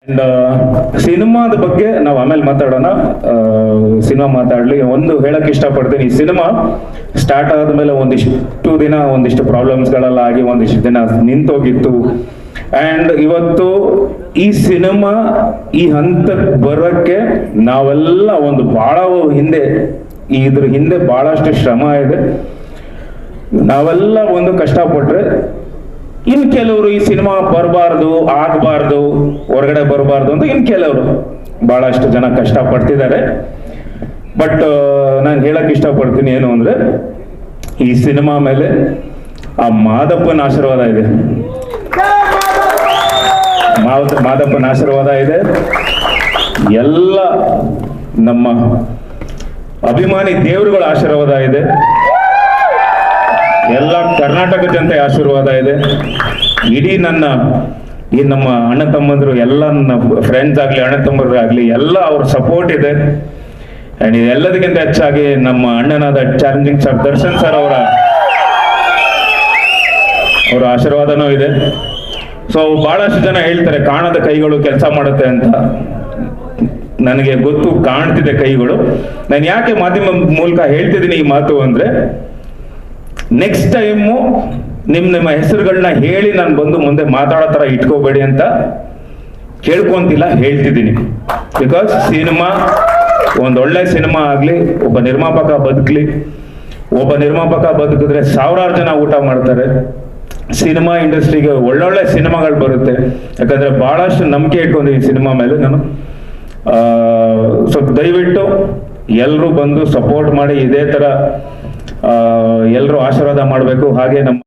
ಸಿನಿಮಾದ ಬಗ್ಗೆ ನಾವು ಆಮೇಲೆ ಮಾತಾಡೋಣ. ಸಿನಿಮಾ ಮಾತಾಡ್ಲಿ, ಒಂದು ಹೇಳಕ್ ಇಷ್ಟಪಡ್ತೀನಿ. ಈ ಸಿನಿಮಾ ಸ್ಟಾರ್ಟ್ ಆದ್ಮೇಲೆ ಒಂದಿಷ್ಟು ದಿನ ಒಂದಿಷ್ಟು ಪ್ರಾಬ್ಲಮ್ಸ್ಗಳೆಲ್ಲ ಆಗಿ ಒಂದಿಷ್ಟು ದಿನ ನಿಂತೋಗಿತ್ತು. ಅಂಡ್ ಇವತ್ತು ಈ ಸಿನಿಮಾ ಈ ಹಂತಕ್ಕೆ ಬರೋಕ್ಕೆ ನಾವೆಲ್ಲ ಒಂದು ಬಹಳ ಇದ್ರ ಹಿಂದೆ ಬಹಳಷ್ಟು ಶ್ರಮ ಇದೆ. ನಾವೆಲ್ಲ ಒಂದು ಕಷ್ಟಪಟ್ರೆ ಇನ್ ಕೆಲವರು ಈ ಸಿನಿಮಾ ಬರಬಾರ್ದು, ಆಗಬಾರ್ದು, ಹೊರಗಡೆ ಬರಬಾರ್ದು ಅಂತ ಇನ್ ಕೆಲವರು ಬಹಳಷ್ಟು ಜನ ಕಷ್ಟಪಡ್ತಿದ್ದಾರೆ. ಬಟ್ ನಾನು ಹೇಳಕ್ ಇಷ್ಟಪಡ್ತೀನಿ ಏನು ಅಂದ್ರೆ, ಈ ಸಿನಿಮಾ ಮೇಲೆ ಆ ಮಾದಪ್ಪನ ಆಶೀರ್ವಾದ ಇದೆ. ಮಾದಪ್ಪನ ಆಶೀರ್ವಾದ ಇದೆ. ಎಲ್ಲ ನಮ್ಮ ಅಭಿಮಾನಿ ದೇವರುಗಳ ಆಶೀರ್ವಾದ ಇದೆ. ಎಲ್ಲ ಕರ್ನಾಟಕ ಜನತೆ ಆಶೀರ್ವಾದ ಇದೆ. ಇಡೀ ನಮ್ಮ ಅಣ್ಣ ತಮ್ಮಂದ್ರು ಎಲ್ಲ ನನ್ನ ಫ್ರೆಂಡ್ಸ್ ಆಗ್ಲಿ, ಅಣ್ಣ ತಮ್ಮರು ಆಗ್ಲಿ, ಎಲ್ಲ ಅವ್ರ ಸಪೋರ್ಟ್ ಇದೆ. ಅಂಡ್ ಇದೆಲ್ಲದಕ್ಕಿಂತ ಹೆಚ್ಚಾಗಿ ನಮ್ಮ ಅಣ್ಣನಾದ ಚಾಲೆಂಜಿಂಗ್ ಸರ್ ದರ್ಶನ್ ಸರ್ ಅವರ ಆಶೀರ್ವಾದನೂ ಇದೆ. ಸೊ ಬಹಳಷ್ಟು ಜನ ಹೇಳ್ತಾರೆ ಕಾಣದ ಕೈಗಳು ಕೆಲಸ ಮಾಡುತ್ತೆ ಅಂತ. ನನಗೆ ಗೊತ್ತು, ಕಾಣ್ತಿದೆ ಕೈಗಳು. ನಾನು ಯಾಕೆ ಮಾಧ್ಯಮ ಮೂಲಕ ಹೇಳ್ತಿದ್ದೀನಿ ಈ ಮಾತು ಅಂದ್ರೆ, ನೆಕ್ಸ್ಟ್ ಟೈಮು ನಿಮ್ಮ ಹೆಸರುಗಳನ್ನ ಹೇಳಿ ನಾನು ಬಂದು ಮುಂದೆ ಮಾತಾಡೋ ಥರ ಇಟ್ಕೋಬೇಡಿ ಅಂತ ಕೇಳ್ಕೊಂತಿಲ್ಲ, ಹೇಳ್ತಿದ್ದೀನಿ. ಬಿಕಾಸ್ ಸಿನಿಮಾ ಒಂದೊಳ್ಳೆ ಸಿನಿಮಾ ಆಗಲಿ, ಒಬ್ಬ ನಿರ್ಮಾಪಕ ಬದುಕಿದ್ರೆ ಸಾವಿರಾರು ಜನ ಊಟ ಮಾಡ್ತಾರೆ. ಸಿನಿಮಾ ಇಂಡಸ್ಟ್ರಿಗೆ ಒಳ್ಳೊಳ್ಳೆ ಸಿನಿಮಾಗಳು ಬರುತ್ತೆ. ಯಾಕಂದ್ರೆ ಬಹಳಷ್ಟು ನಂಬಿಕೆ ಇಟ್ಕೊಂಡಿದ್ದೀನಿ ಸಿನಿಮಾ ಮೇಲೆ ನಾನು. ಸೊ ದಯವಿಟ್ಟು ಎಲ್ಲರೂ ಬಂದು ಸಪೋರ್ಟ್ ಮಾಡಿ, ಇದೇ ತರ ಎಲ್ಲರೂ ಆಶೀರ್ವಾದ ಮಾಡಬೇಕು. ಹಾಗೆ ನಮ್ಮ